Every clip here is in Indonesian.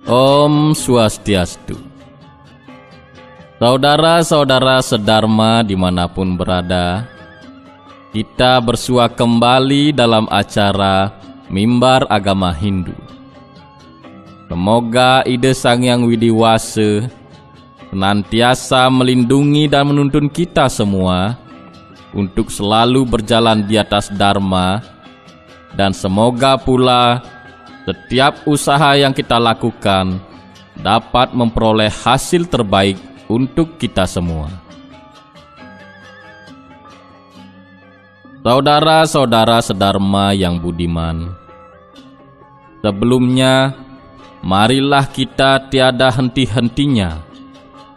Om Swastiastu. Saudara-saudara sedharma dimanapun berada, kita bersua kembali dalam acara Mimbar Agama Hindu. Semoga ide Sang Hyang Widi Wase senantiasa melindungi dan menuntun kita semua untuk selalu berjalan di atas Dharma, dan semoga pula setiap usaha yang kita lakukan dapat memperoleh hasil terbaik untuk kita semua. Saudara-saudara sedharma yang budiman, sebelumnya marilah kita tiada henti-hentinya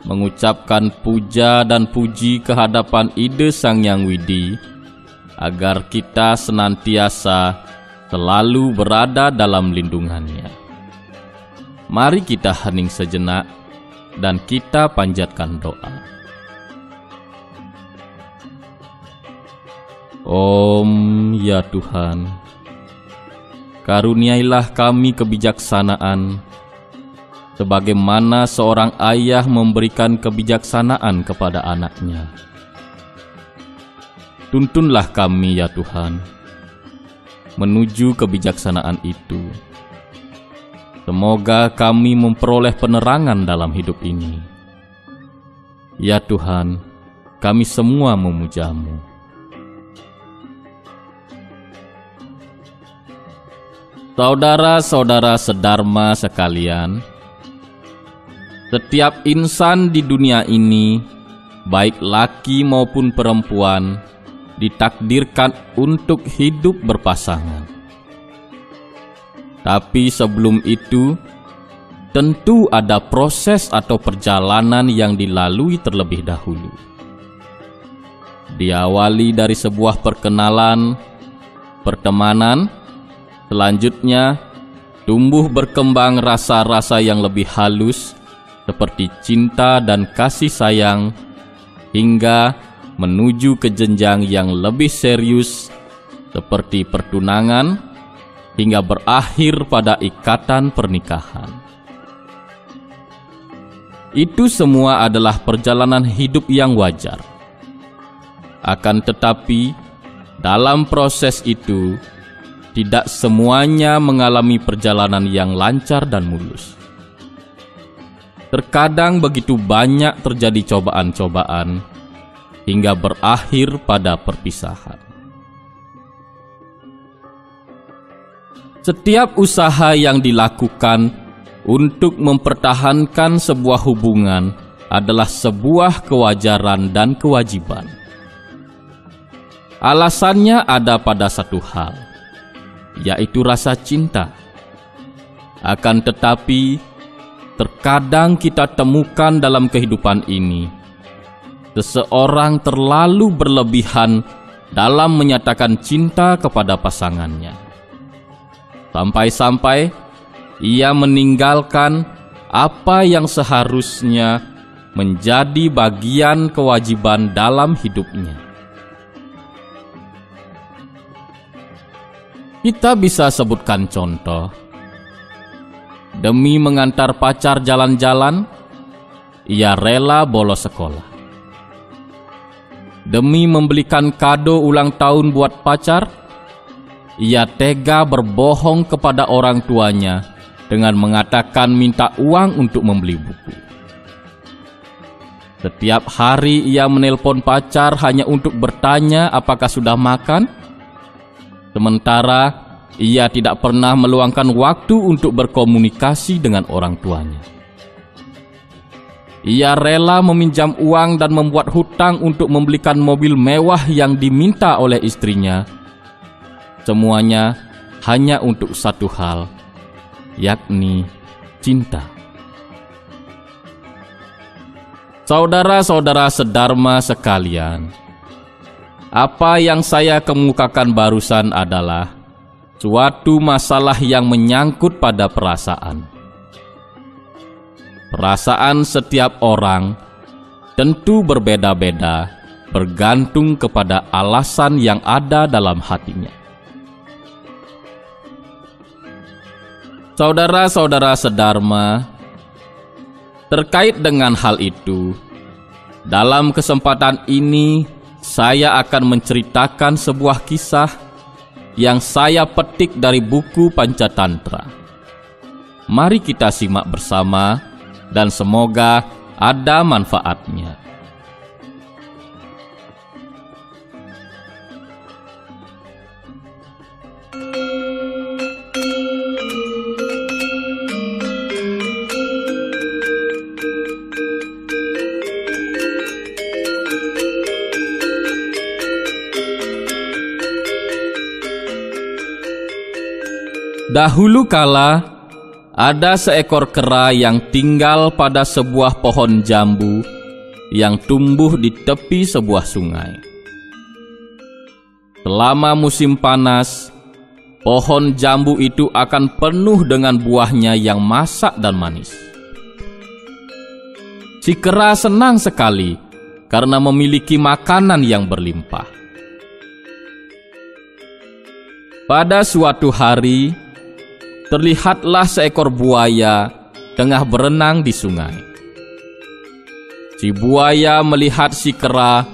mengucapkan puja dan puji kehadapan ide Sang Hyang Widi agar kita senantiasa selalu berada dalam lindungannya. Mari kita hening sejenak dan kita panjatkan doa. Om, ya Tuhan, karuniailah kami kebijaksanaan, sebagaimana seorang ayah memberikan kebijaksanaan kepada anaknya. Tuntunlah kami, ya Tuhan, menuju kebijaksanaan itu. Semoga kami memperoleh penerangan dalam hidup ini. Ya Tuhan, kami semua memuja-Mu. Saudara-saudara sedharma sekalian, setiap insan di dunia ini, baik laki maupun perempuan, ditakdirkan untuk hidup berpasangan. Tapi sebelum itu, tentu ada proses atau perjalanan yang dilalui terlebih dahulu. Diawali dari sebuah perkenalan, pertemanan, selanjutnya tumbuh berkembang rasa-rasa yang lebih halus seperti cinta dan kasih sayang, hingga menuju ke jenjang yang lebih serius seperti pertunangan, hingga berakhir pada ikatan pernikahan. Itu semua adalah perjalanan hidup yang wajar. Akan tetapi, dalam proses itu, tidak semuanya mengalami perjalanan yang lancar dan mulus. Terkadang begitu banyak terjadi cobaan-cobaan, hingga berakhir pada perpisahan. Setiap usaha yang dilakukan untuk mempertahankan sebuah hubungan adalah sebuah kewajaran dan kewajiban. Alasannya ada pada satu hal, yaitu rasa cinta. Akan tetapi, terkadang kita temukan dalam kehidupan ini, seseorang terlalu berlebihan dalam menyatakan cinta kepada pasangannya. Sampai-sampai ia meninggalkan apa yang seharusnya menjadi bagian kewajiban dalam hidupnya. Kita bisa sebutkan contoh. Demi mengantar pacar jalan-jalan, ia rela bolos sekolah. Demi membelikan kado ulang tahun buat pacar, ia tega berbohong kepada orang tuanya dengan mengatakan minta uang untuk membeli buku. Setiap hari ia menelpon pacar hanya untuk bertanya apakah sudah makan, sementara ia tidak pernah meluangkan waktu untuk berkomunikasi dengan orang tuanya. Ia rela meminjam uang dan membuat hutang untuk membelikan mobil mewah yang diminta oleh istrinya. Semuanya hanya untuk satu hal, yakni cinta. Saudara-saudara sedharma sekalian, apa yang saya kemukakan barusan adalah suatu masalah yang menyangkut pada perasaan. Perasaan setiap orang tentu berbeda-beda, bergantung kepada alasan yang ada dalam hatinya. Saudara-saudara sedharma, terkait dengan hal itu, dalam kesempatan ini saya akan menceritakan sebuah kisah yang saya petik dari buku Pancatantra. Mari kita simak bersama dan semoga ada manfaatnya. Dahulu kala, ada seekor kera yang tinggal pada sebuah pohon jambu yang tumbuh di tepi sebuah sungai. Selama musim panas, pohon jambu itu akan penuh dengan buahnya yang masak dan manis. Si kera senang sekali karena memiliki makanan yang berlimpah. Pada suatu hari, terlihatlah seekor buaya tengah berenang di sungai. Si buaya melihat si kera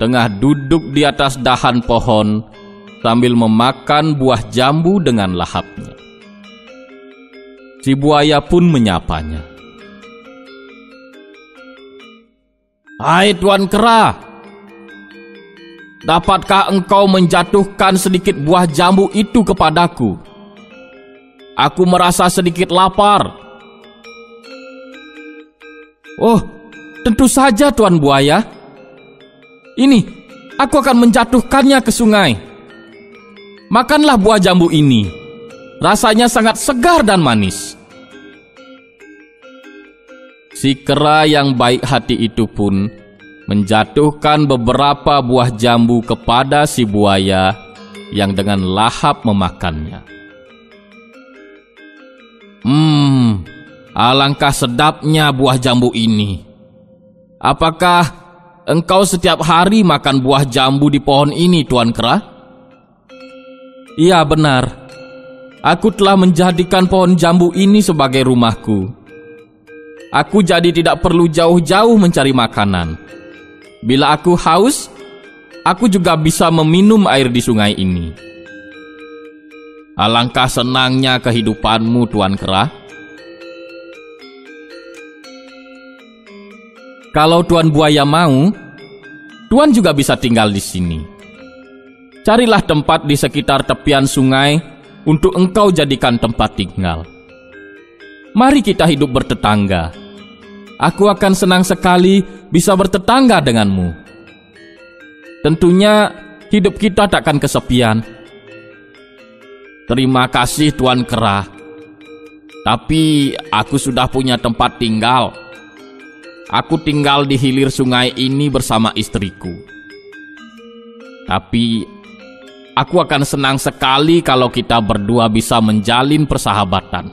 tengah duduk di atas dahan pohon sambil memakan buah jambu dengan lahapnya. Si buaya pun menyapanya. "Hai Tuan Kera, dapatkah engkau menjatuhkan sedikit buah jambu itu kepadaku? Aku merasa sedikit lapar." "Oh, tentu saja Tuan Buaya. Ini, aku akan menjatuhkannya ke sungai. Makanlah buah jambu ini. Rasanya sangat segar dan manis." Si kera yang baik hati itu pun menjatuhkan beberapa buah jambu kepada si buaya yang dengan lahap memakannya. Alangkah sedapnya buah jambu ini. Apakah engkau setiap hari makan buah jambu di pohon ini, Tuan Kera?" "Iya, benar. Aku telah menjadikan pohon jambu ini sebagai rumahku. Aku jadi tidak perlu jauh-jauh mencari makanan. Bila aku haus, aku juga bisa meminum air di sungai ini." "Alangkah senangnya kehidupanmu, Tuan Kera. Kalau Tuan Buaya mau, Tuan juga bisa tinggal di sini. Carilah tempat di sekitar tepian sungai untuk engkau jadikan tempat tinggal. Mari kita hidup bertetangga. Aku akan senang sekali bisa bertetangga denganmu. Tentunya hidup kita takkan kesepian." "Terima kasih Tuan Kera. Tapi aku sudah punya tempat tinggal. Aku tinggal di hilir sungai ini bersama istriku. Tapi aku akan senang sekali kalau kita berdua bisa menjalin persahabatan.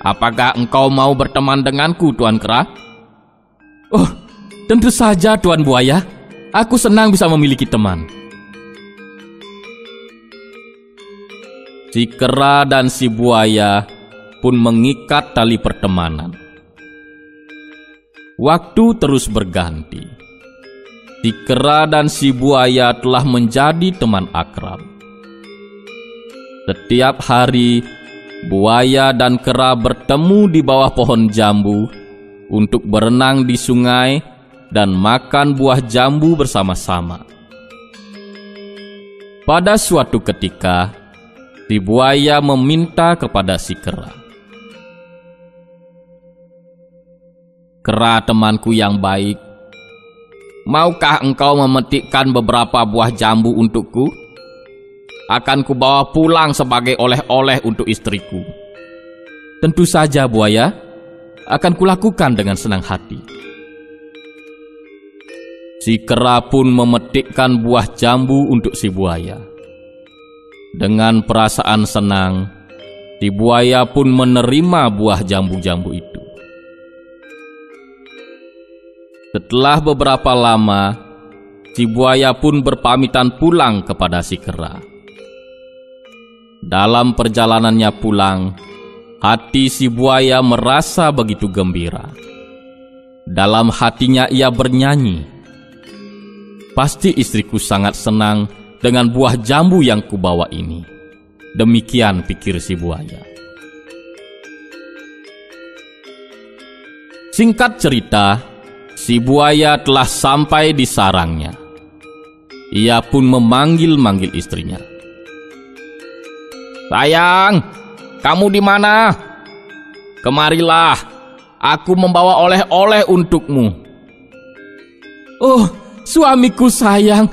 Apakah engkau mau berteman denganku, Tuan Kera?" "Oh, tentu saja Tuan Buaya. Aku senang bisa memiliki teman." Si kera dan si buaya pun mengikat tali pertemanan. Waktu terus berganti. Si kera dan si buaya telah menjadi teman akrab. Setiap hari, buaya dan kera bertemu di bawah pohon jambu untuk berenang di sungai dan makan buah jambu bersama-sama. Pada suatu ketika, si buaya meminta kepada si kera, "Kera temanku yang baik, maukah engkau memetikkan beberapa buah jambu untukku? Akan kubawa pulang sebagai oleh-oleh untuk istriku." "Tentu saja buaya, akan kulakukan dengan senang hati." Si kera pun memetikkan buah jambu untuk si buaya. Dengan perasaan senang, si buaya pun menerima buah jambu-jambu itu. Setelah beberapa lama, si buaya pun berpamitan pulang kepada si kera. Dalam perjalanannya pulang, hati si buaya merasa begitu gembira. Dalam hatinya ia bernyanyi, "Pasti istriku sangat senang dengan buah jambu yang kubawa ini." Demikian pikir si buaya. Singkat cerita, si buaya telah sampai di sarangnya. Ia pun memanggil-manggil istrinya. "Sayang, kamu di mana? Kemarilah, aku membawa oleh-oleh untukmu." "Oh, suamiku sayang,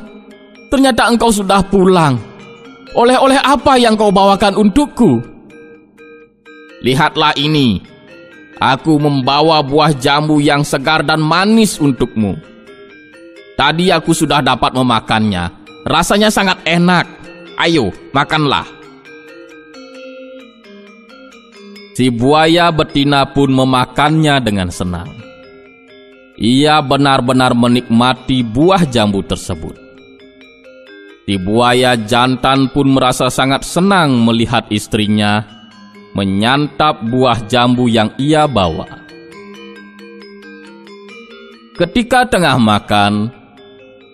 ternyata engkau sudah pulang. Oleh-oleh apa yang kau bawakan untukku?" "Lihatlah ini, aku membawa buah jambu yang segar dan manis untukmu. Tadi aku sudah dapat memakannya, rasanya sangat enak. Ayo, makanlah." Si buaya betina pun memakannya dengan senang. Ia benar-benar menikmati buah jambu tersebut. Si buaya jantan pun merasa sangat senang melihat istrinya menyantap buah jambu yang ia bawa. Ketika tengah makan,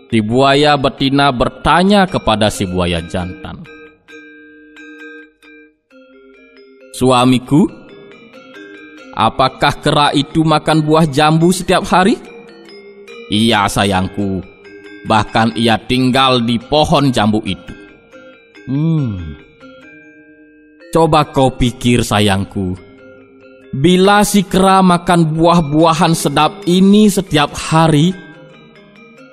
si buaya betina bertanya kepada si buaya jantan, "Suamiku, apakah kera itu makan buah jambu setiap hari?" "Iya sayangku, bahkan ia tinggal di pohon jambu itu." Coba kau pikir sayangku, bila si kera makan buah-buahan sedap ini setiap hari,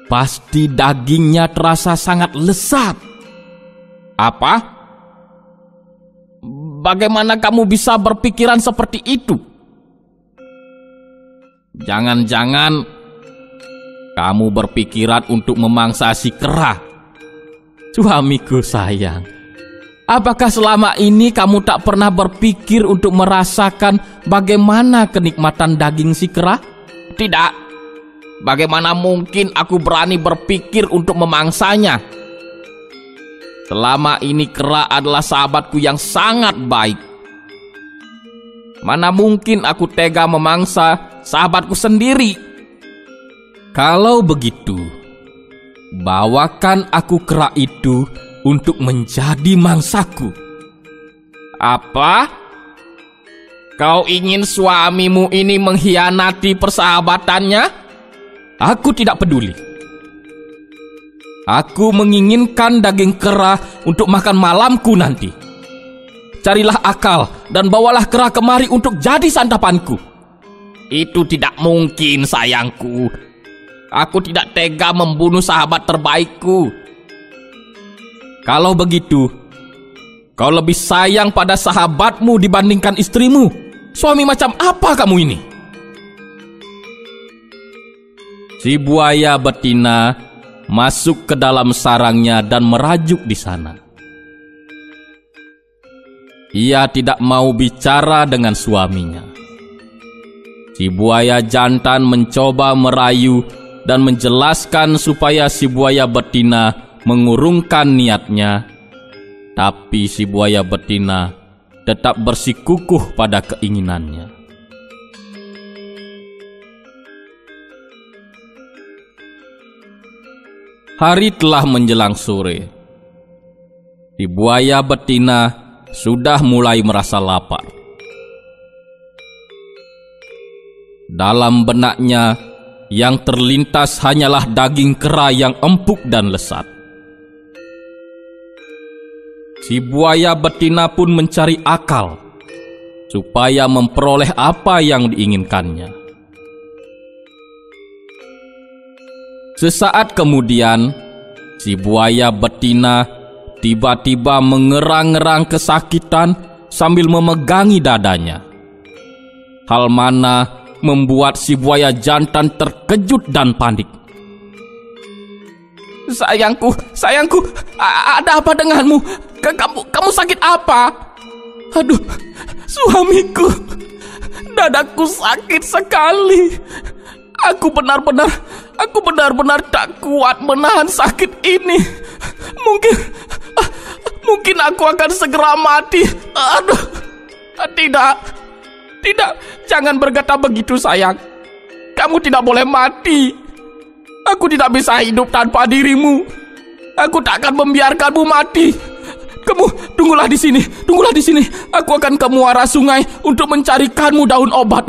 pasti dagingnya terasa sangat lezat. "Apa? Bagaimana kamu bisa berpikiran seperti itu? Jangan-jangan kamu berpikiran untuk memangsa si kera?" "Suamiku sayang, apakah selama ini kamu tak pernah berpikir untuk merasakan bagaimana kenikmatan daging si kera?" "Tidak. Bagaimana mungkin aku berani berpikir untuk memangsanya? Selama ini kera adalah sahabatku yang sangat baik. Mana mungkin aku tega memangsa sahabatku sendiri." "Kalau begitu, bawakan aku kera itu untuk menjadi mangsaku." "Apa? Kau ingin suamimu ini mengkhianati persahabatannya?" "Aku tidak peduli. Aku menginginkan daging kera untuk makan malamku nanti. Carilah akal dan bawalah kera kemari untuk jadi santapanku." "Itu tidak mungkin sayangku. Aku tidak tega membunuh sahabat terbaikku." "Kalau begitu, kau lebih sayang pada sahabatmu dibandingkan istrimu. Suami macam apa kamu ini?" Si buaya betina masuk ke dalam sarangnya dan merajuk di sana. Ia tidak mau bicara dengan suaminya. Si buaya jantan mencoba merayu dan menjelaskan supaya si buaya betina mengurungkan niatnya, tapi si buaya betina tetap bersikukuh pada keinginannya. Hari telah menjelang sore. Si buaya betina sudah mulai merasa lapar. Dalam benaknya yang terlintas hanyalah daging kera yang empuk dan lezat. Si buaya betina pun mencari akal supaya memperoleh apa yang diinginkannya. Sesaat kemudian, si buaya betina tiba-tiba mengerang-erang kesakitan sambil memegangi dadanya. Hal mana membuat si buaya jantan terkejut dan panik. Sayangku, ada apa denganmu? Kamu sakit apa?" "Aduh, suamiku, dadaku sakit sekali. Aku benar-benar tak kuat menahan sakit ini. Mungkin aku akan segera mati. Tidak, tidak, jangan berkata begitu sayang. Kamu tidak boleh mati. Aku tidak bisa hidup tanpa dirimu. Aku tak akan membiarkanmu mati. Kamu tunggulah di sini, tunggulah di sini. Aku akan ke muara sungai untuk mencarikanmu daun obat.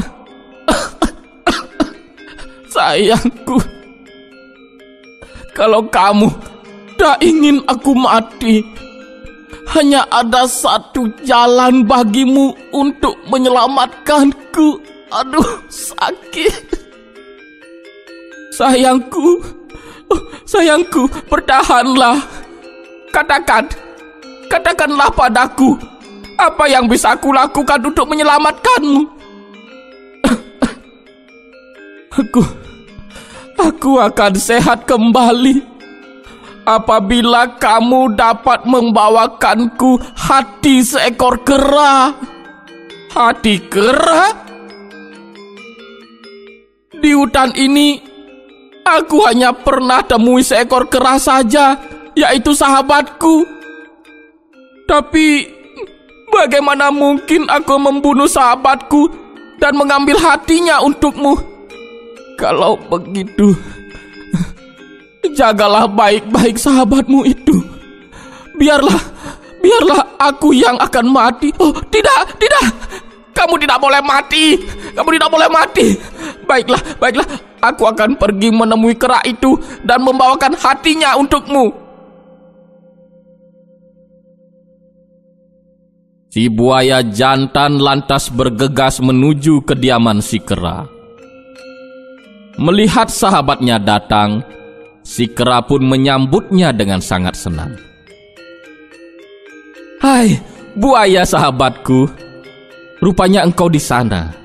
Sayangku, kalau kamu tak ingin aku mati, hanya ada satu jalan bagimu untuk menyelamatkanku. Aduh, sakit. Sayangku, sayangku, bertahanlah. Katakanlah padaku, apa yang bisa aku lakukan untuk menyelamatkanmu? Aku akan sehat kembali apabila kamu dapat membawakanku hati seekor kera. Hati kera? Di hutan ini, aku hanya pernah temui seekor kera saja, yaitu sahabatku. Tapi bagaimana mungkin aku membunuh sahabatku dan mengambil hatinya untukmu? Kalau begitu, jagalah baik-baik sahabatmu itu. Biarlah aku yang akan mati. Oh, tidak. Kamu tidak boleh mati. Kamu tidak boleh mati. Baiklah. Aku akan pergi menemui kera itu dan membawakan hatinya untukmu. Si buaya jantan lantas bergegas menuju kediaman si kera. Melihat sahabatnya datang, si kera pun menyambutnya dengan sangat senang. "Hai, buaya sahabatku, rupanya engkau di sana.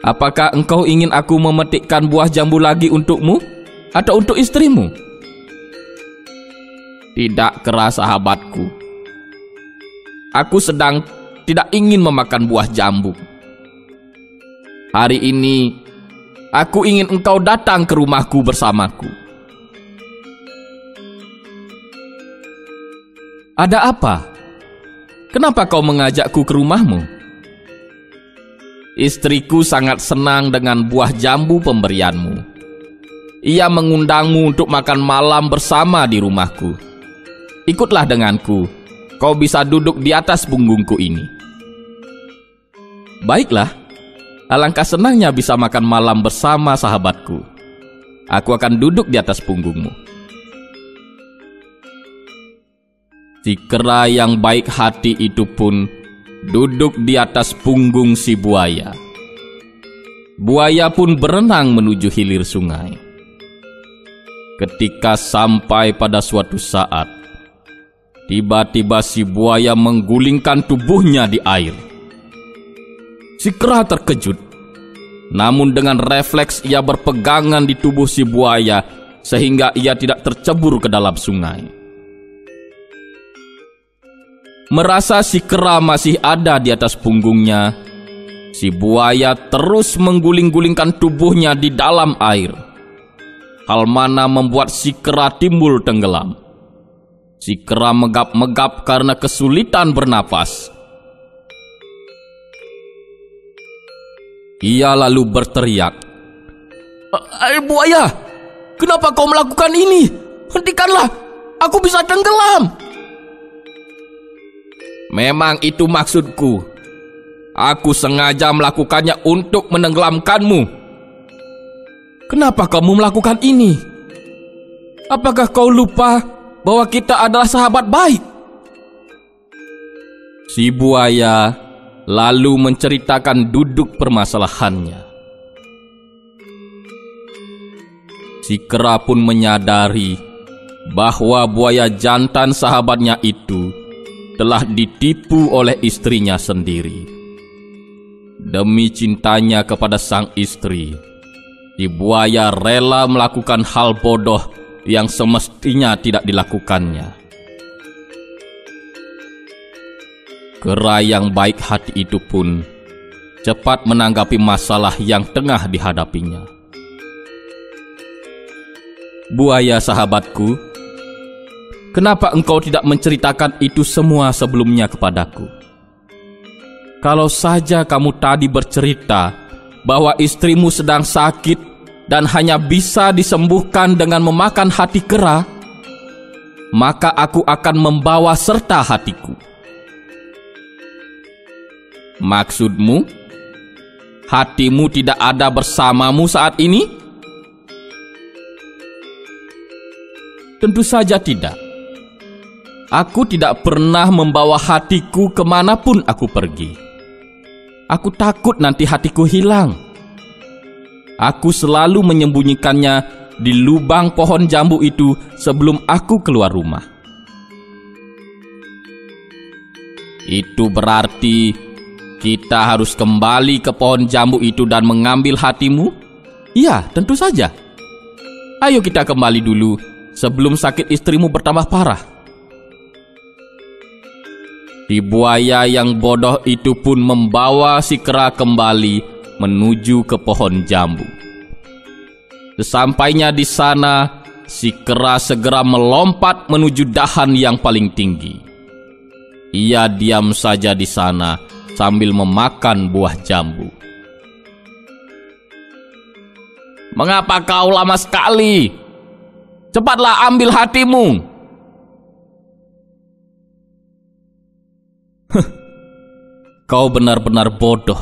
Apakah engkau ingin aku memetikkan buah jambu lagi untukmu atau untuk istrimu?" "Tidak, kera sahabatku. Aku sedang tidak ingin memakan buah jambu. Hari ini aku ingin engkau datang ke rumahku bersamaku." "Ada apa? Kenapa kau mengajakku ke rumahmu?" "Istriku sangat senang dengan buah jambu pemberianmu. Ia mengundangmu untuk makan malam bersama di rumahku. Ikutlah denganku. Kau bisa duduk di atas punggungku ini." "Baiklah, alangkah senangnya bisa makan malam bersama sahabatku. Aku akan duduk di atas punggungmu." Si kera yang baik hati itu pun duduk di atas punggung si buaya. Buaya pun berenang menuju hilir sungai. Ketika sampai pada suatu saat, tiba-tiba si buaya menggulingkan tubuhnya di air. Si kera terkejut, namun dengan refleks ia berpegangan di tubuh si buaya sehingga ia tidak tercebur ke dalam sungai. Merasa si kera masih ada di atas punggungnya, si buaya terus mengguling-gulingkan tubuhnya di dalam air. Hal mana membuat si kera timbul tenggelam. Si kera megap-megap karena kesulitan bernapas. Ia lalu berteriak, Buaya, kenapa kau melakukan ini? Hentikanlah, aku bisa tenggelam." "Memang itu maksudku. Aku sengaja melakukannya untuk menenggelamkanmu." "Kenapa kamu melakukan ini? Apakah kau lupa bahwa kita adalah sahabat baik?" Si buaya lalu menceritakan duduk permasalahannya. Si kera pun menyadari bahwa buaya jantan sahabatnya itu telah ditipu oleh istrinya sendiri. Demi cintanya kepada sang istri, si buaya rela melakukan hal bodoh yang semestinya tidak dilakukannya. Kera yang baik hati itu pun cepat menanggapi masalah yang tengah dihadapinya. "Buaya sahabatku, kenapa engkau tidak menceritakan itu semua sebelumnya kepadaku? Kalau saja kamu tadi bercerita bahwa istrimu sedang sakit dan hanya bisa disembuhkan dengan memakan hati kera, maka aku akan membawa serta hatiku. Maksudmu, hatimu tidak ada bersamamu saat ini? Tentu saja tidak. Aku tidak pernah membawa hatiku kemanapun aku pergi. Aku takut nanti hatiku hilang. Aku selalu menyembunyikannya di lubang pohon jambu itu sebelum aku keluar rumah. Itu berarti kita harus kembali ke pohon jambu itu dan mengambil hatimu? Ya, tentu saja. Ayo kita kembali dulu sebelum sakit istrimu bertambah parah. Si buaya yang bodoh itu pun membawa si kera kembali menuju ke pohon jambu. Sesampainya di sana, si kera segera melompat menuju dahan yang paling tinggi. Ia diam saja di sana sambil memakan buah jambu. "Mengapa kau lama sekali? Cepatlah ambil hatimu." Kau benar-benar bodoh.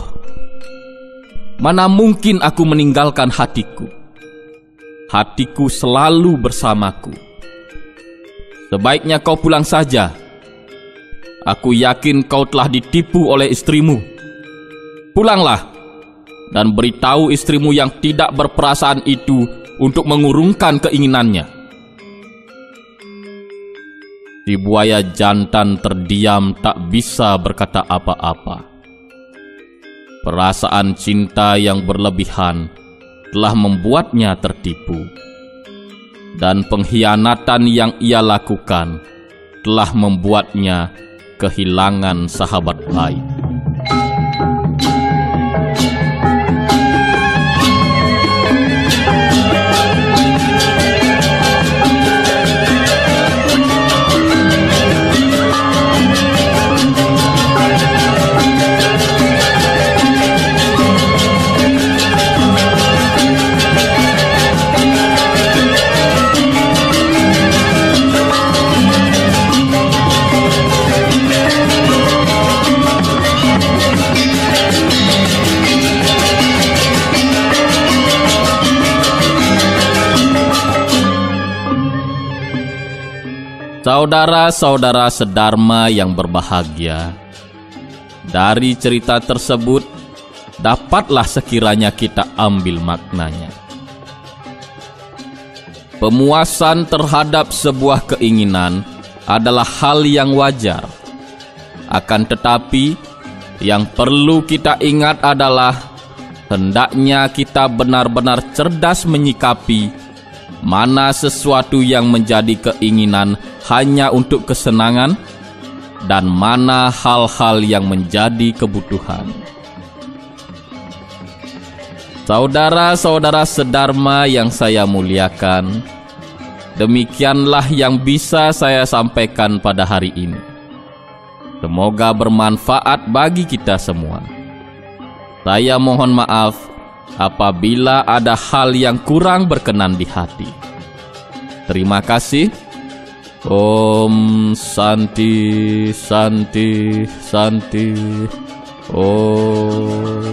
Mana mungkin aku meninggalkan hatiku? Hatiku selalu bersamaku. Sebaiknya kau pulang saja. Aku yakin kau telah ditipu oleh istrimu. Pulanglah dan beritahu istrimu yang tidak berperasaan itu untuk mengurungkan keinginannya. Si buaya jantan terdiam tak bisa berkata apa-apa. Perasaan cinta yang berlebihan telah membuatnya tertipu. Dan pengkhianatan yang ia lakukan telah membuatnya kehilangan sahabat baik. Saudara-saudara sedharma yang berbahagia, dari cerita tersebut dapatlah sekiranya kita ambil maknanya. Pemuasan terhadap sebuah keinginan adalah hal yang wajar. Akan tetapi, yang perlu kita ingat adalah hendaknya kita benar-benar cerdas menyikapi mana sesuatu yang menjadi keinginan hanya untuk kesenangan dan mana hal-hal yang menjadi kebutuhan. Saudara-saudara sedharma yang saya muliakan, demikianlah yang bisa saya sampaikan pada hari ini. Semoga bermanfaat bagi kita semua. Saya mohon maaf apabila ada hal yang kurang berkenan di hati. Terima kasih. Om Santi Santi Santi. Om.